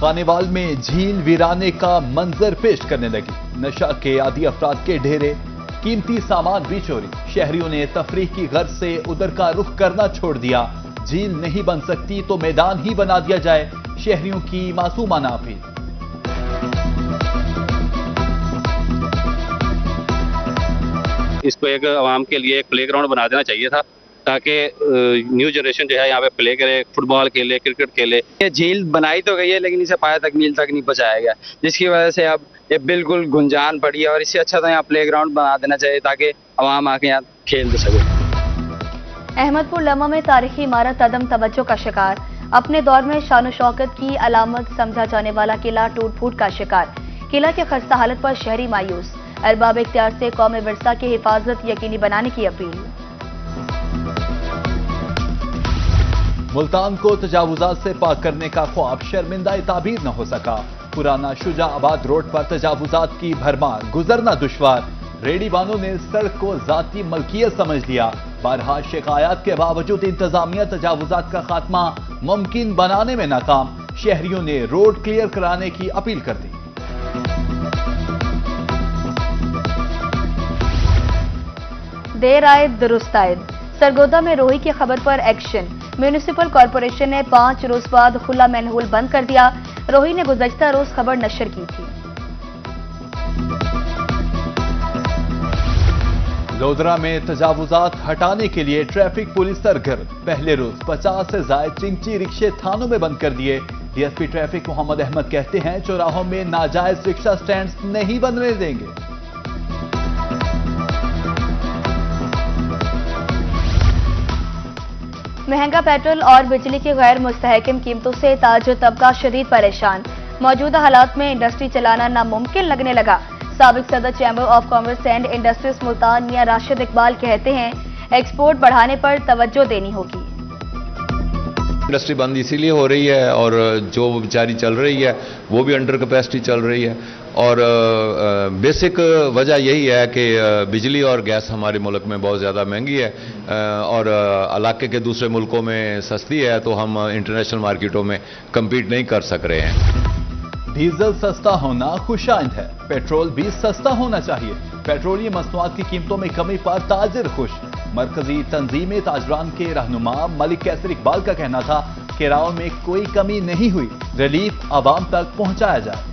خانیوال میں جھیل ویرانے کا منظر پیش کرنے لگی، نشہ کے عادی افراد کے ڈھیرے، قیمتی سامان بھی چوری، شہریوں نے تفریح کی غرض سے ادھر کا رخ کرنا چھوڑ دیا، جھیل نہیں بن سکتی تو میدان ہی بنا دیا جائے، شہریوں کی معصومانہ اپیل۔ اس کو ایک عوام کے لیے ایک پلے گراؤنڈ بنا دینا چاہیے تھا تاکہ نیو جنریشن جو ہے یہاں پہ پلے کرے، فٹ بال کھیلے، کرکٹ کھیلے۔ یہ جھیل بنائی تو گئی ہے لیکن اسے پایا تکمیل تک نہیں پہنچایا گیا، جس کی وجہ سے اب یہ بالکل گنجان پڑی ہے، اور اس سے اچھا تو یہاں پلے گراؤنڈ بنا دینا چاہیے تاکہ عوام آ کے یہاں کھیل سکے۔ احمد پور لمحہ میں تاریخی عمارت عدم توجہ کا شکار، اپنے دور میں شان و شوکت کی علامت سمجھا جانے والا قلعہ ٹوٹ پھوٹ کا شکار، قلعہ کی خستہ حالت پر شہری مایوس، ارباب اختیار سے قومی ورثہ کی حفاظت یقینی بنانے کی اپیل۔ ملتان کو تجاوزات سے پاک کرنے کا خواب شرمندہ تعبیر نہ ہو سکا، پرانا شجاع آباد روڈ پر تجاوزات کی بھرمار، گزرنا دشوار، ریڑی بانوں نے سڑک کو ذاتی ملکیت سمجھ لیا، بارہا شکایات کے باوجود انتظامیہ تجاوزات کا خاتمہ ممکن بنانے میں ناکام، شہریوں نے روڈ کلیئر کرانے کی اپیل کر دی۔ دیر آئے درست آئے، سرگودا میں روہی کی خبر پر ایکشن، میونسپل کارپوریشن نے 5 روز بعد کھلا مینہول بند کر دیا، روہی نے گزشتہ روز خبر نشر کی تھی۔ لودھرا میں تجاوزات ہٹانے کے لیے ٹریفک پولیس سرگرم، پہلے روز 50 سے زائد چنچی رکشے تھانوں میں بند کر دیے، ڈی ایس پی ٹریفک محمد احمد کہتے ہیں چوراہوں میں ناجائز رکشہ سٹینڈز نہیں بننے دیں گے۔ مہنگا پیٹرول اور بجلی کی غیر مستحکم قیمتوں سے تاجر طبقہ شدید پریشان، موجودہ حالات میں انڈسٹری چلانا ناممکن لگنے لگا، سابق صدر chamber of commerce and industries Multan میاں راشد اقبال کہتے ہیں ایکسپورٹ بڑھانے پر توجہ دینی ہوگی۔ انڈسٹری بند اسی لیے ہو رہی ہے اور جو بیچاری چل رہی ہے وہ بھی انڈر کیپیسٹی چل رہی ہے، اور بیسک وجہ یہی ہے کہ بجلی اور گیس ہمارے ملک میں بہت زیادہ مہنگی ہے اور علاقے کے دوسرے ملکوں میں سستی ہے، تو ہم انٹرنیشنل مارکیٹوں میں کمپیٹ نہیں کر سک رہے ہیں۔ ڈیزل سستا ہونا خوش آئند ہے، پیٹرول بھی سستا ہونا چاہیے، پیٹرولیم مصنوعات کی قیمتوں میں کمی پر تاجر خوش، مرکزی تنظیم تاجران کے رہنما ملک کیسر اقبال کا کہنا تھا کہ راؤ میں کوئی کمی نہیں ہوئی، ریلیف عوام تک پہنچایا جائے۔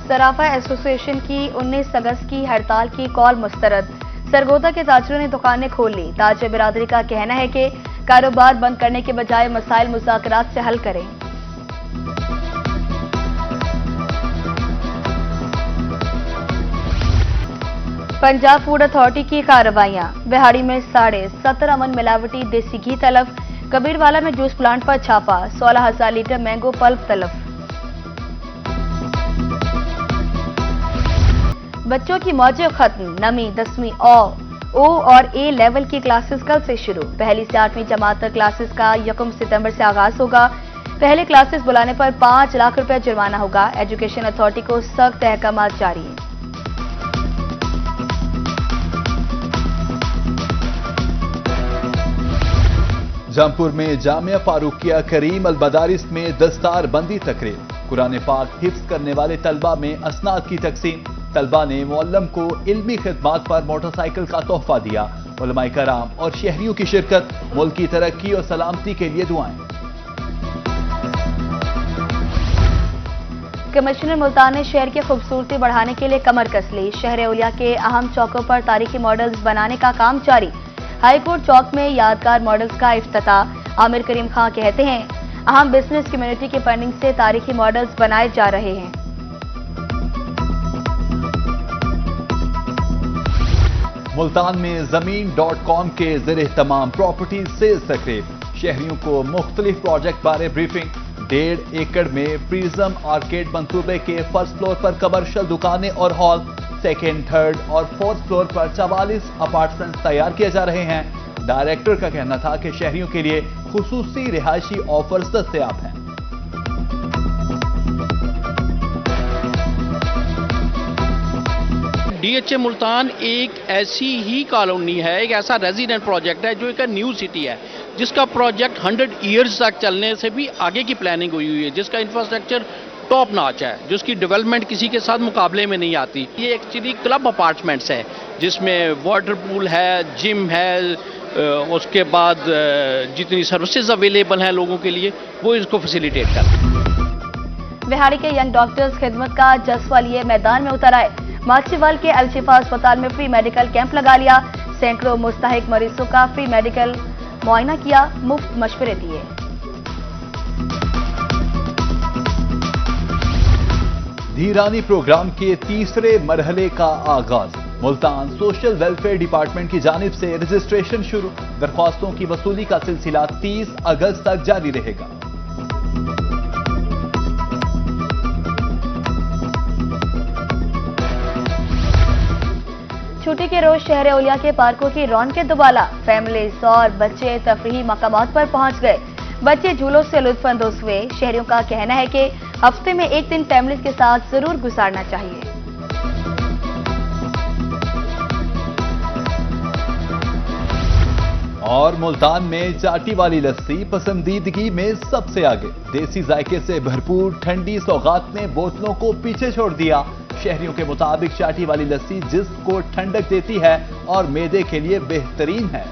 صرافہ ایسوسی ایشن کی 19 اگست کی ہڑتال کی کال مسترد، سرگودا کے تاجروں نے دکانیں کھول لی، تاجر برادری کا کہنا ہے کہ کاروبار بند کرنے کے بجائے مسائل مذاکرات سے حل کریں۔ پنجاب فوڈ اتھارٹی کی کارروائیاں، بہاڑی میں 17.5 من ملاوٹی دیسی گھی تلف، کبیر والا میں جوس پلانٹ پر چھاپا، 16,000 لیٹر مینگو پلپ تلف۔ بچوں کی موجیں ختم، نویں 10ویں او اور اے لیول کی کلاسز کل سے شروع، پہلی سے 8ویں جماعت تک کلاسز کا 1 ستمبر سے آغاز ہوگا، پہلے کلاسز بلانے پر 5 لاکھ روپے جرمانہ ہوگا، ایجوکیشن اتھارٹی کو سخت احکامات جاری ہیں۔ جامپور میں جامعہ فاروقیہ کریم المدارس میں دستار بندی تقریب، قرآن پاک حفظ کرنے والے طلبہ میں اسناد کی تقسیم، طلبہ نے معلم کو علمی خدمات پر موٹر سائیکل کا تحفہ دیا، علماء کرام اور شہریوں کی شرکت، ملک کی ترقی اور سلامتی کے لیے دعائیں۔ کمشنر ملتان نے شہر کی خوبصورتی بڑھانے کے لیے کمر کس لی، شہر اولیا کے اہم چوکوں پر تاریخی ماڈلز بنانے کا کام جاری، ہائی کورٹ چوک میں یادگار ماڈلز کا افتتاح، عامر کریم خان کہتے ہیں اہم بزنس کمیونٹی کی فنڈنگ سے تاریخی ماڈلز بنائے جا رہے ہیں۔ ملتان میں زمین.com کے زیر اہتمام پراپرٹی سیلز تقریب، شہریوں کو مختلف پروجیکٹ بارے بریفنگ، 1.5 ایکڑ میں پریزم آرکیڈ منصوبے کے فرسٹ فلور پر کمرشل دکانیں اور ہال، سیکنڈ، تھرڈ اور فورتھ فلور پر 44 اپارٹمنٹس تیار کیے جا رہے ہیں، ڈائریکٹر کا کہنا تھا کہ شہریوں کے لیے خصوصی رہائشی آفرز دستیاب ہیں۔ DHA ملتان ایک ایسی ہی کالونی ہے، ایک ایسا ریزیڈنٹ پروجیکٹ ہے جو ایک نیو سٹی ہے، جس کا پروجیکٹ 100 ایئرز تک چلنے سے بھی آگے کی پلاننگ ہوئی ہے، جس کا انفراسٹرکچر ٹاپ ناچ ہے، جس کی ڈیولپمنٹ کسی کے ساتھ مقابلے میں نہیں آتی۔ یہ ایکچولی کلب اپارٹمنٹس ہے جس میں واٹر پول ہے، جم ہے، اس کے بعد جتنی سروسز اویلیبل ہیں لوگوں کے لیے وہ اس کو فیسیلیٹیٹ کرتے ہیں۔ بہاڑی کے ینگ ڈاکٹرز خدمت کا جذبہ لیے میدان میں اتر آئے۔ ماچیوال کے الشفا اسپتال میں فری میڈیکل کیمپ لگا لیا، سینکڑوں مستحق مریضوں کا فری میڈیکل معائنہ کیا، مفت مشورے دیے۔ دھیرانی پروگرام کے تیسرے مرحلے کا آغاز، ملتان سوشل ویلفیئر ڈپارٹمنٹ کی جانب سے رجسٹریشن شروع، درخواستوں کی وصولی کا سلسلہ 30 اگست تک جاری رہے گا۔ چھٹی کے روز شہر اولیا کے پارکوں کی رونقیں دوبالا، فیملیز اور بچے تفریحی مقامات پر پہنچ گئے، بچے جھولوں سے لطف اندوز ہوئے۔ شہریوں کا کہنا ہے کہ ہفتے میں ایک دن فیملیز کے ساتھ ضرور گزارنا چاہیے۔ اور ملتان میں چاٹی والی لسی پسندیدگی میں سب سے آگے، دیسی ذائقے سے بھرپور ٹھنڈی سوغات نے بوتلوں کو پیچھے چھوڑ دیا۔ شہریوں کے مطابق چاٹی والی لسی جسم کو ٹھنڈک دیتی ہے اور معدے کے لیے بہترین ہے۔